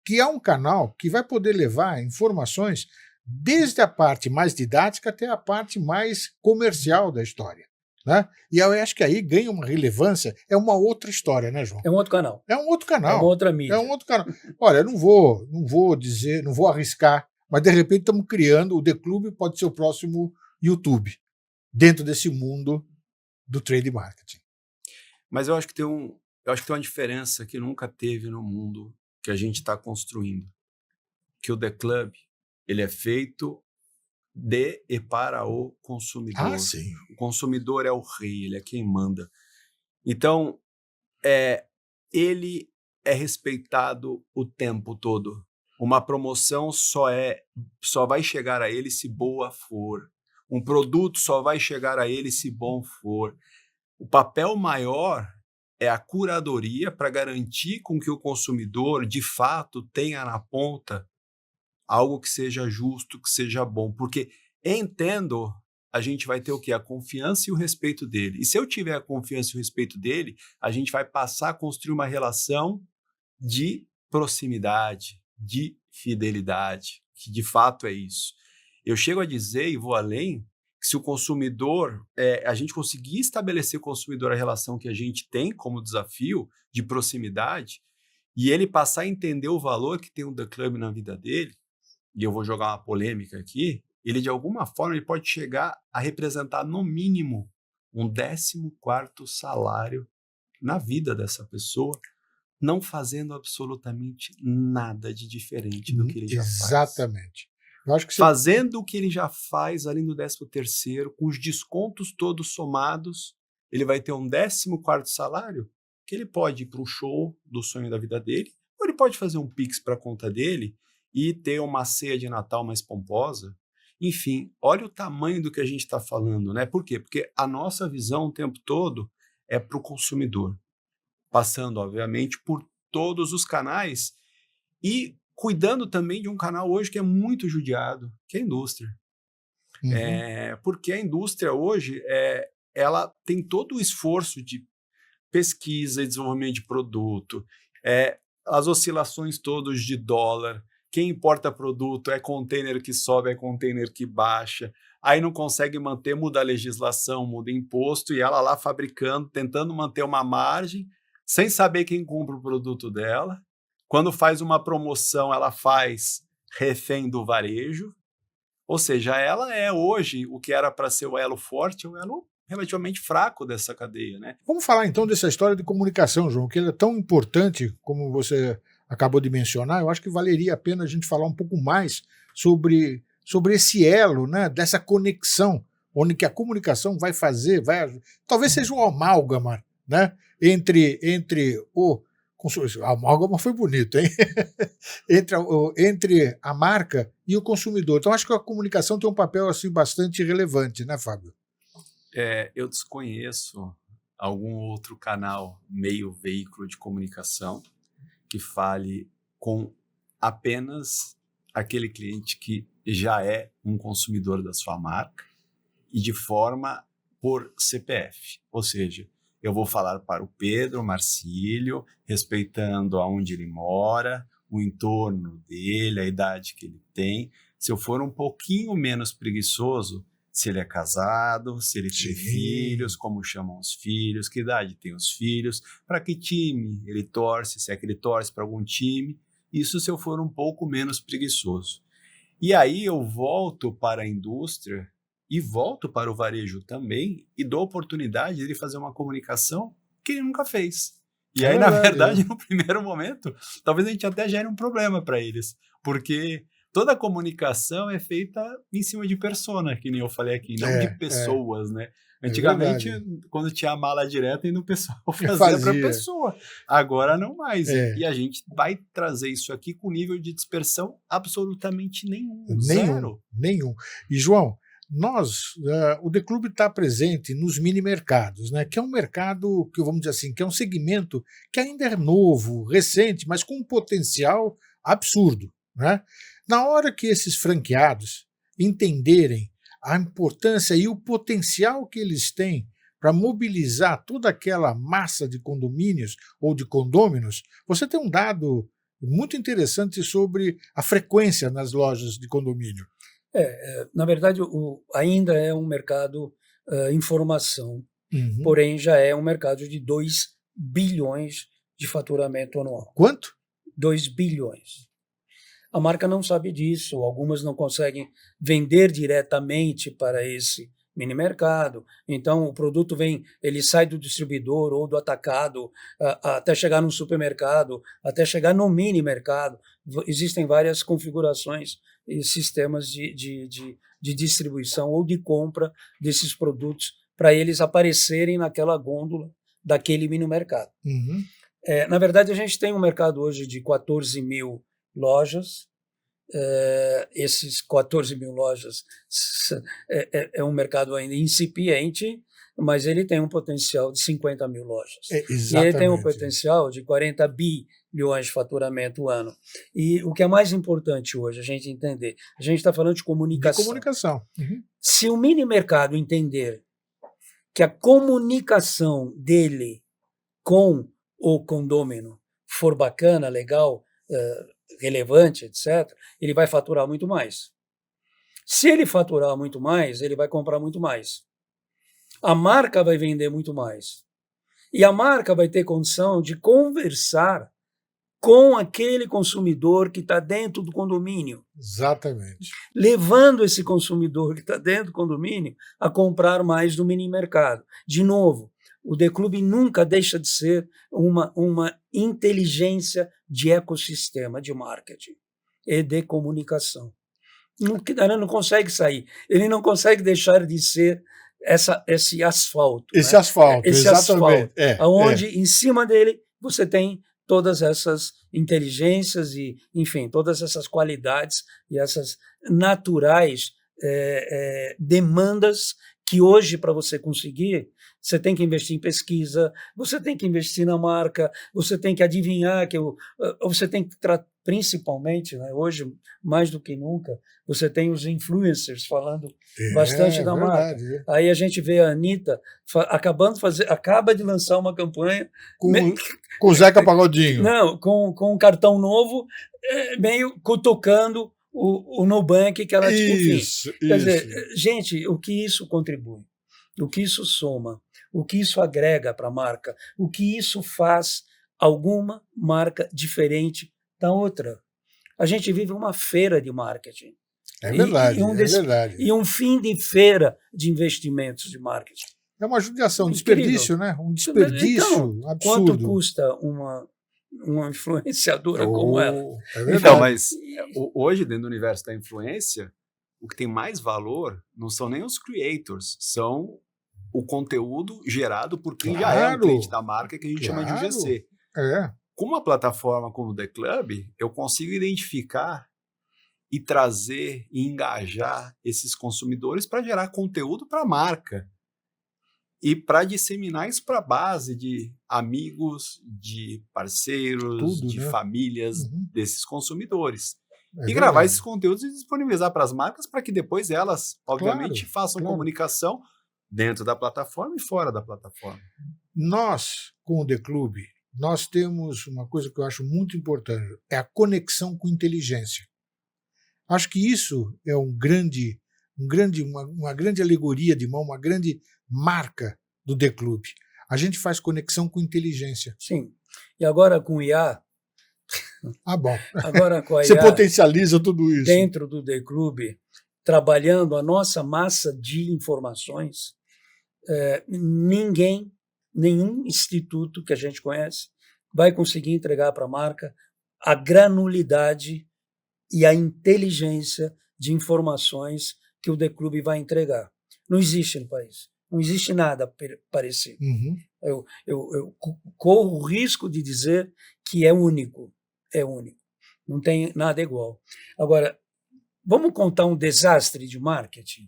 Que é um canal que vai poder levar informações desde a parte mais didática até a parte mais comercial da história. Né? E eu acho que aí ganha uma relevância, é uma outra história, né, João? É um outro canal. É um outro canal. É uma outra mídia. É um outro canal. Olha, eu não vou dizer, não vou arriscar, mas de repente estamos criando, o The Club pode ser o próximo YouTube, dentro desse mundo do trade marketing. Mas eu acho que tem uma diferença que nunca teve no mundo que a gente está construindo, que o The Club ele é feito de e para o consumidor. Sim. O consumidor é o rei, ele é quem manda. Então, ele é respeitado o tempo todo. Uma promoção só vai chegar a ele se boa for. Um produto só vai chegar a ele se bom for. O papel maior é a curadoria para garantir com que o consumidor, de fato, tenha na ponta algo que seja justo, que seja bom. Porque, entendo, a gente vai ter o quê? A confiança e o respeito dele. E se eu tiver a confiança e o respeito dele, a gente vai passar a construir uma relação de proximidade, de fidelidade, que de fato é isso. Eu chego a dizer, e vou além, que se o consumidor, a gente conseguir estabelecer com o consumidor a relação que a gente tem como desafio de proximidade, e ele passar a entender o valor que tem o The Club na vida dele, e eu vou jogar uma polêmica aqui, ele de alguma forma ele pode chegar a representar no mínimo um 14º salário na vida dessa pessoa, não fazendo absolutamente nada de diferente do que ele já faz. Exatamente. Eu acho que fazendo o que ele já faz, além do 13º, com os descontos todos somados, ele vai ter um 14º salário que ele pode ir para um show do sonho da vida dele, ou ele pode fazer um Pix para a conta dele e ter uma ceia de Natal mais pomposa. Enfim, olha o tamanho do que a gente está falando, né? Por quê? Porque a nossa visão o tempo todo é para o consumidor, passando, obviamente, por todos os canais e cuidando também de um canal hoje que é muito judiado, que é a indústria. Uhum. Porque a indústria hoje, ela tem todo o esforço de pesquisa e desenvolvimento de produto, as oscilações todas de dólar, quem importa produto é container que sobe, é container que baixa, aí não consegue manter, muda a legislação, muda imposto, e ela lá fabricando, tentando manter uma margem, sem saber quem compra o produto dela. Quando faz uma promoção, ela faz refém do varejo, ou seja, ela é hoje o que era para ser o elo forte, o elo relativamente fraco dessa cadeia, né? Vamos falar então dessa história de comunicação, João, que ela é tão importante como você acabou de mencionar. Eu acho que valeria a pena a gente falar um pouco mais sobre esse elo, né, dessa conexão onde que a comunicação vai fazer, talvez seja um amálgama, né, entre o consumidor. A amálgama foi bonito, hein? entre a marca e o consumidor. Então, acho que a comunicação tem um papel assim, bastante relevante, né, Fábio? Eu desconheço algum outro canal, meio veículo de comunicação que fale com apenas aquele cliente que já é um consumidor da sua marca e de forma por CPF. Ou seja, eu vou falar para o Pedro Marcílio, respeitando aonde ele mora, o entorno dele, a idade que ele tem. Se eu for um pouquinho menos preguiçoso, se ele é casado, se ele tem filhos, como chamam os filhos, que idade tem os filhos, para que time ele torce, se é que ele torce para algum time. Isso se eu for um pouco menos preguiçoso. E aí eu volto para a indústria e volto para o varejo também e dou a oportunidade de ele fazer uma comunicação que ele nunca fez. E aí, na verdade, no primeiro momento, talvez a gente até gere um problema para eles, porque toda a comunicação é feita em cima de persona, que nem eu falei aqui, não de pessoas, né? Antigamente, quando tinha a mala direta, e no pessoal fazia para a pessoa. Agora não mais. E a gente vai trazer isso aqui com nível de dispersão absolutamente nenhum. Zero. Nenhum. E, João, o The Club está presente nos mini-mercados, né? Que é um mercado, que vamos dizer assim, que é um segmento que ainda é novo, recente, mas com um potencial absurdo, né? Na hora que esses franqueados entenderem a importância e o potencial que eles têm para mobilizar toda aquela massa de condomínios ou de condôminos, você tem um dado muito interessante sobre a frequência nas lojas de condomínio. Na verdade, ainda é um mercado informação, porém já é um mercado de 2 bilhões de faturamento anual. Quanto? 2 bilhões. A marca não sabe disso, algumas não conseguem vender diretamente para esse mini mercado. Então o produto ele sai do distribuidor ou do atacado até chegar no supermercado, até chegar no mini mercado. Existem várias configurações e sistemas de distribuição ou de compra desses produtos para eles aparecerem naquela gôndola daquele mini mercado. Na verdade, a gente tem um mercado hoje de 14 mil lojas. Esses 14 mil lojas é um mercado ainda incipiente, mas ele tem um potencial de 50 mil lojas. E ele tem um potencial de 40 bilhões de faturamento ano. E o que é mais importante hoje, a gente entender, a gente está falando de comunicação. Se o mini mercado entender que a comunicação dele com o condômino for bacana, legal, relevante, etc., ele vai faturar muito mais. Se ele faturar muito mais, ele vai comprar muito mais. A marca vai vender muito mais. E a marca vai ter condição de conversar com aquele consumidor que está dentro do condomínio. Exatamente. Levando esse consumidor que está dentro do condomínio a comprar mais no mini mercado. De novo, o The Club nunca deixa de ser uma inteligência de ecossistema de marketing e de comunicação. Não consegue sair. Ele não consegue deixar de ser esse asfalto. Esse asfalto, exatamente. Onde em cima dele você tem todas essas inteligências e, enfim, todas essas qualidades e essas naturais demandas que hoje, para você conseguir, você tem que investir em pesquisa, você tem que investir na marca, você tem que adivinhar, você tem que principalmente, né, hoje, mais do que nunca, você tem os influencers falando bastante da marca. Aí a gente vê a Anitta acaba de lançar uma campanha com o Zeca Pagodinho. Não, com um cartão novo, meio cutucando o Nubank, que ela isso. Quer dizer, gente, o que isso contribui? O que isso soma? O que isso agrega para a marca? O que isso faz alguma marca diferente da outra? A gente vive uma feira de marketing. É verdade, verdade. E um fim de feira de investimentos de marketing. É uma judiação, um desperdício, né? Um desperdício então, absurdo. Quanto custa uma influenciadora como ela? É verdade. Então, mas hoje, dentro do universo da influência, o que tem mais valor não são nem os creators, são o conteúdo gerado por quem já é um cliente da marca, que a gente chama de UGC. Com uma plataforma como o The Club, eu consigo identificar e trazer e engajar esses consumidores para gerar conteúdo para a marca e para disseminar isso para a base de amigos, de parceiros, de famílias desses consumidores. E gravar esses conteúdos e disponibilizar para as marcas para que depois elas, obviamente, façam comunicação dentro da plataforma e fora da plataforma. Nós, com o The Club, nós temos uma coisa que eu acho muito importante, é a conexão com inteligência. Acho que isso é uma grande alegoria de mão, uma grande marca do The Club. A gente faz conexão com inteligência. Sim. E agora com o IA... Bom. Agora com a Você IA, potencializa tudo isso. Dentro do The Club, trabalhando a nossa massa de informações, nenhum instituto que a gente conhece vai conseguir entregar para a marca a granulidade e a inteligência de informações que o The Club vai entregar. Não existe no país. Não existe nada parecido. Eu corro o risco de dizer que é único. É único. Não tem nada igual. Agora, vamos contar um desastre de marketing?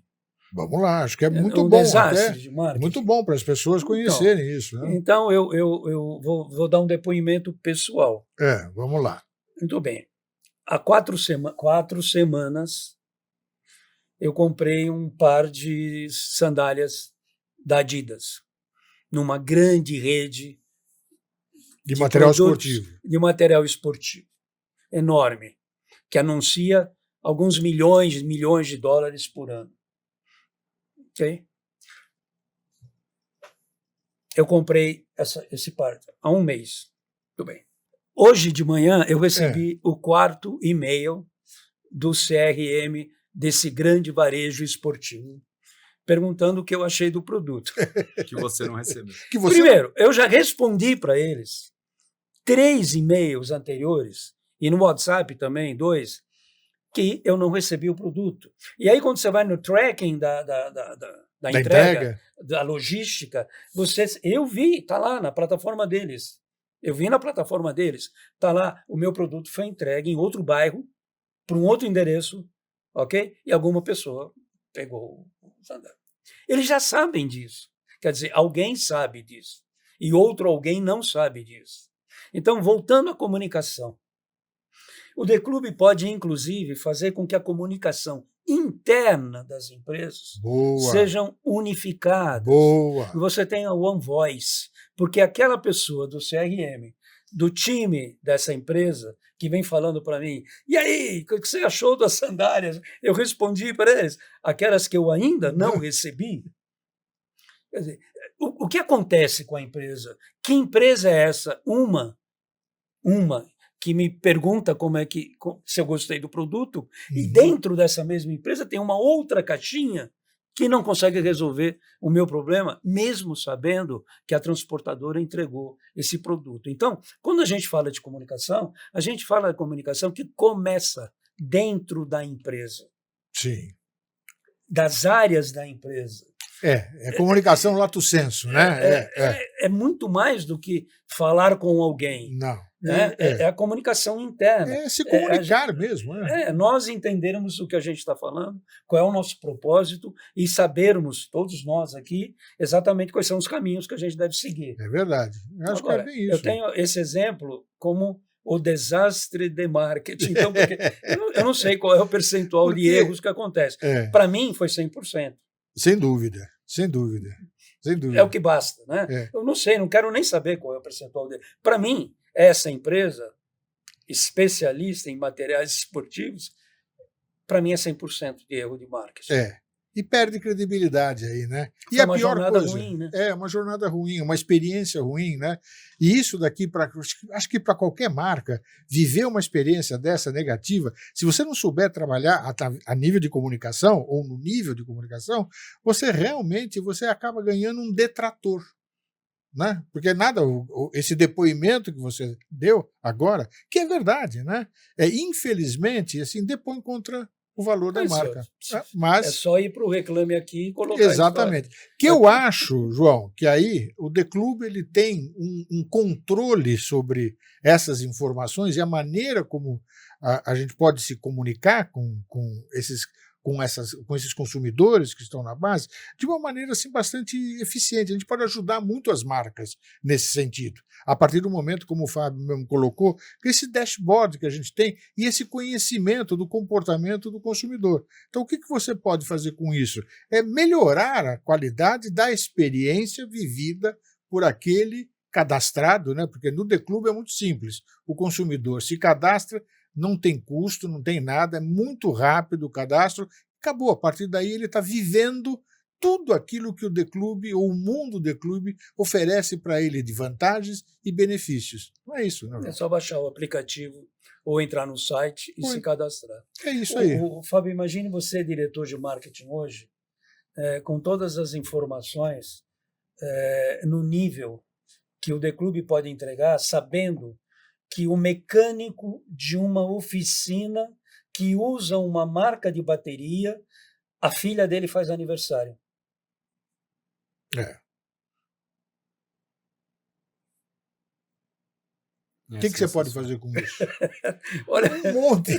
Vamos lá, acho que é muito bom. Desastre de marketing. Muito bom para as pessoas conhecerem isso. Né? Então, eu vou dar um depoimento pessoal. Vamos lá. Muito bem. Há 4 semanas, eu comprei um par de sandálias da Adidas, numa grande rede de material esportivo. De material esportivo. Enorme. Que anuncia alguns milhões de dólares por ano. Ok? Eu comprei esse par há um mês. Muito bem. Hoje de manhã eu recebi o 4º e-mail do CRM desse grande varejo esportivo, perguntando o que eu achei do produto. Que você não recebeu. Primeiro, eu já respondi para eles 3 e-mails anteriores, e no WhatsApp também 2, que eu não recebi o produto. E aí, quando você vai no tracking da entrega, da logística, eu vi, está lá na plataforma deles. Eu vi na plataforma deles, está lá, o meu produto foi entregue em outro bairro, para um outro endereço, ok? E alguma pessoa pegou o sandália. Eles já sabem disso. Quer dizer, alguém sabe disso. E outro alguém não sabe disso. Então, voltando à comunicação, o The Club pode, inclusive, fazer com que a comunicação interna das empresas sejam unificadas. Boa. E você tenha One Voice, porque aquela pessoa do CRM, do time dessa empresa, que vem falando para mim, e aí, o que você achou das sandálias? Eu respondi para eles, aquelas que eu ainda não recebi. Quer dizer, o que acontece com a empresa? Que empresa é essa? Uma que me pergunta se eu gostei do produto, e dentro dessa mesma empresa tem uma outra caixinha que não consegue resolver o meu problema, mesmo sabendo que a transportadora entregou esse produto. Então, quando a gente fala de comunicação, a gente fala de comunicação que começa dentro da empresa. Sim. Das áreas da empresa. É comunicação lato sensu, né? É muito mais do que falar com alguém. Não. É a comunicação interna. É se comunicar mesmo. Nós entendermos o que a gente está falando, qual é o nosso propósito e sabermos, todos nós aqui, exatamente quais são os caminhos que a gente deve seguir. É verdade. Eu acho que é bem isso. Eu tenho esse exemplo como o desastre de marketing. Então, porque eu não sei qual é o percentual de erros que acontece. Para mim, foi 100%. Sem dúvida, sem dúvida. Sem dúvida. É o que basta, né? Eu não sei, não quero nem saber qual é o percentual dele. Para mim, essa empresa, especialista em materiais esportivos, para mim é 100% de erro de marketing. E perde credibilidade aí, né? E Foi a uma pior jornada coisa, ruim, né? uma jornada ruim, uma experiência ruim, né? E isso daqui, acho que para qualquer marca, viver uma experiência dessa negativa, se você não souber trabalhar a nível de comunicação, ou no nível de comunicação, você acaba ganhando um detrator. Né? Porque esse depoimento que você deu agora, que é verdade, né? Infelizmente, assim, depõe contra o valor da Isso, marca. é só ir para o Reclame Aqui e colocar. Exatamente. Que eu acho, João, que aí o The Club ele tem um controle sobre essas informações e a maneira como a gente pode se comunicar com esses consumidores que estão na base de uma maneira assim, bastante eficiente. A gente pode ajudar muito as marcas nesse sentido. A partir do momento, como o Fábio mesmo colocou, esse dashboard que a gente tem e esse conhecimento do comportamento do consumidor. Então, o que você pode fazer com isso? É melhorar a qualidade da experiência vivida por aquele cadastrado, né? Porque no The Club é muito simples. O consumidor se cadastra, não tem custo, não tem nada, é muito rápido o cadastro, acabou. A partir daí ele está vivendo tudo aquilo que o The Club ou o mundo The Club oferece para ele de vantagens e benefícios. Não é isso, não? É só baixar o aplicativo ou entrar no site e se cadastrar. É isso aí. Fábio, imagine você, diretor de marketing hoje, com todas as informações no nível que o The Club pode entregar, sabendo que o mecânico de uma oficina que usa uma marca de bateria, a filha dele faz aniversário. O que você pode fazer com isso? Olha, um monte.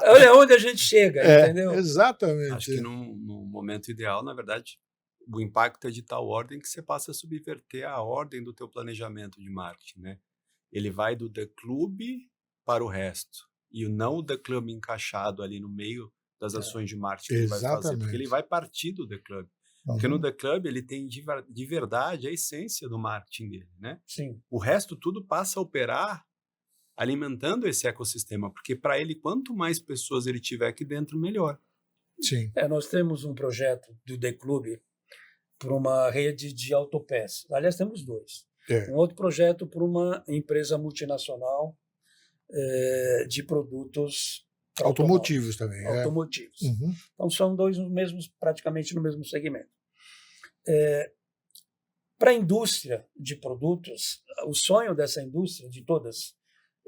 Olha onde a gente chega, entendeu? Exatamente. Acho que no momento ideal, na verdade, o impacto é de tal ordem que você passa a subverter a ordem do teu planejamento de marketing, né? Ele vai do The Club para o resto. E não o The Club encaixado ali no meio das ações de marketing que ele vai fazer. Porque ele vai partir do The Club. Porque no The Club ele tem de verdade a essência do marketing dele, né? Sim. O resto tudo passa a operar alimentando esse ecossistema. Porque para ele, quanto mais pessoas ele tiver aqui dentro, melhor. Sim. Nós temos um projeto do The Club para uma rede de autopeças. Aliás, temos dois. Um outro projeto para uma empresa multinacional de produtos automotivos também. Automotivos. Uhum. Então, são dois praticamente no mesmo segmento. Para a indústria de produtos, o sonho dessa indústria, de todas,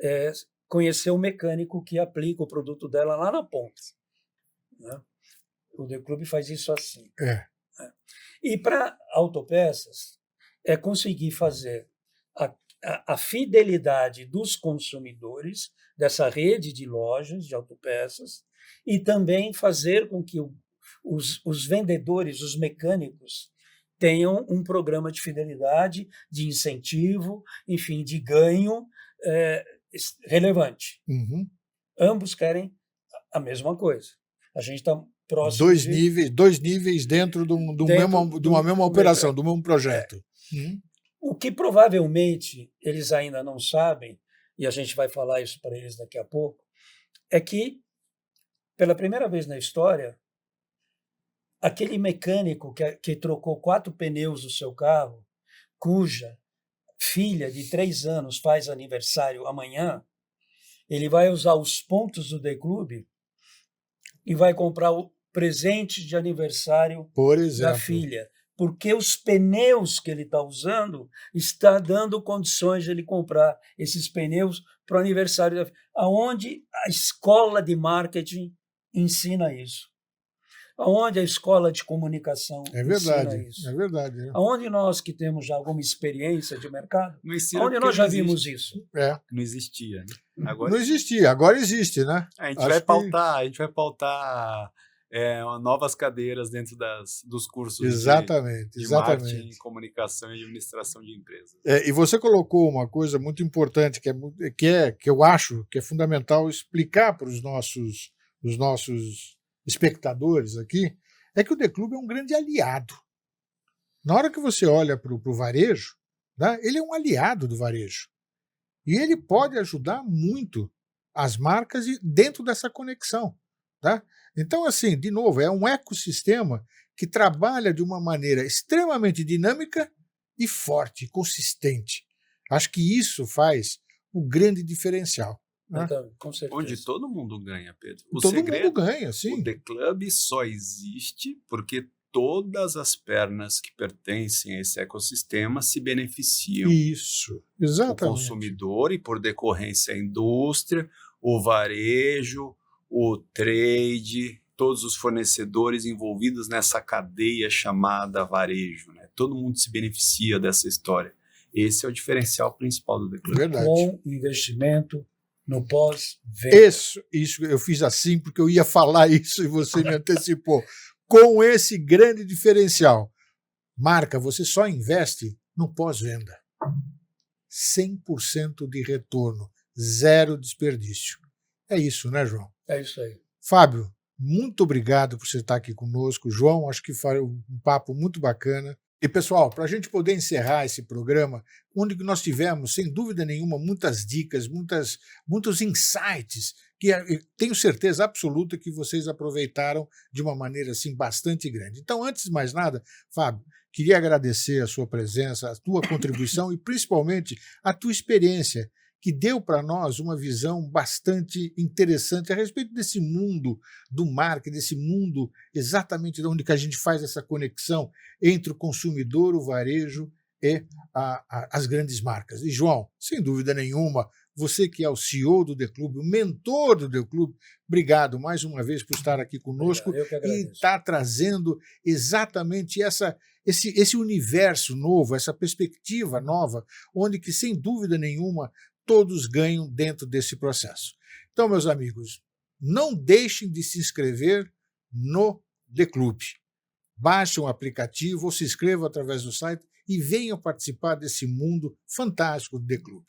é conhecer o mecânico que aplica o produto dela lá na ponta. Né? O The Club faz isso assim. E para autopeças, é conseguir fazer a fidelidade dos consumidores dessa rede de lojas de autopeças e também fazer com que os vendedores, os mecânicos, tenham um programa de fidelidade, de incentivo, enfim, de ganho relevante. Uhum. Ambos querem a mesma coisa. A gente está próximo dois níveis dentro de uma mesma operação, do mesmo projeto. Uhum. O que provavelmente eles ainda não sabem, e a gente vai falar isso para eles daqui a pouco, é que, pela primeira vez na história, aquele mecânico que trocou 4 pneus do seu carro, cuja filha de 3 anos faz aniversário amanhã, ele vai usar os pontos do The Club e vai comprar o presente de aniversário da filha. Porque os pneus que ele está usando está dando condições de ele comprar esses pneus para o aniversário da filha. Aonde a escola de marketing ensina isso? Aonde a escola de comunicação ensina isso? É verdade. Aonde nós que temos já alguma experiência de mercado, onde nós já vimos isso? Não existia, né? Agora, não existia, agora existe, né? A gente vai pautar novas cadeiras dentro dos cursos de marketing, comunicação e administração de empresas. E você colocou uma coisa muito importante que eu acho que é fundamental explicar para os nossos espectadores aqui, é que o The Club é um grande aliado. Na hora que você olha para o varejo, né, ele é um aliado do varejo. E ele pode ajudar muito as marcas dentro dessa conexão. Tá? Então, assim, de novo, é um ecossistema que trabalha de uma maneira extremamente dinâmica e forte, consistente. Acho que isso faz o grande diferencial. Né? Então, com certeza. Onde todo mundo ganha, Pedro. Todo mundo ganha, sim. O The Club só existe porque todas as pernas que pertencem a esse ecossistema se beneficiam. Isso, exatamente. O consumidor e, por decorrência, a indústria, o varejo, o trade, todos os fornecedores envolvidos nessa cadeia chamada varejo, né? Todo mundo se beneficia dessa história. Esse é o diferencial principal do The Club. Verdade. Com investimento no pós-venda. Isso eu fiz assim porque eu ia falar isso e você me antecipou. Com esse grande diferencial. Marca, você só investe no pós-venda. 100% de retorno, zero desperdício. É isso, né, João? É isso aí. Fábio, muito obrigado por você estar aqui conosco. João, acho que foi um papo muito bacana. E, pessoal, para a gente poder encerrar esse programa, onde nós tivemos, sem dúvida nenhuma, muitas dicas, muitos insights, que tenho certeza absoluta que vocês aproveitaram de uma maneira assim, bastante grande. Então, antes de mais nada, Fábio, queria agradecer a sua presença, a tua contribuição e, principalmente, a tua experiência, que deu para nós uma visão bastante interessante a respeito desse mundo do marketing, desse mundo exatamente de onde que a gente faz essa conexão entre o consumidor, o varejo e as grandes marcas. E, João, sem dúvida nenhuma, você que é o CEO do The Club, o mentor do The Club, obrigado mais uma vez por estar aqui conosco e estar trazendo exatamente esse universo novo, essa perspectiva nova, onde que, sem dúvida nenhuma, todos ganham dentro desse processo. Então, meus amigos, não deixem de se inscrever no The Club. Baixem o aplicativo ou se inscrevam através do site e venham participar desse mundo fantástico do The Club.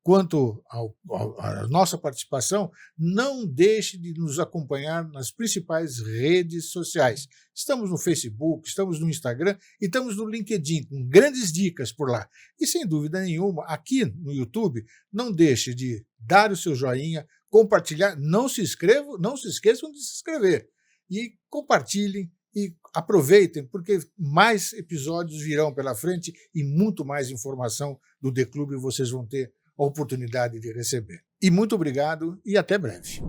Quanto à nossa participação, não deixe de nos acompanhar nas principais redes sociais. Estamos no Facebook, estamos no Instagram e estamos no LinkedIn, com grandes dicas por lá. E, sem dúvida nenhuma, aqui no YouTube, não deixe de dar o seu joinha, compartilhar, não se esqueçam de se inscrever. E compartilhem e aproveitem, porque mais episódios virão pela frente e muito mais informação do The Club vocês vão ter a oportunidade de receber. E muito obrigado e até breve.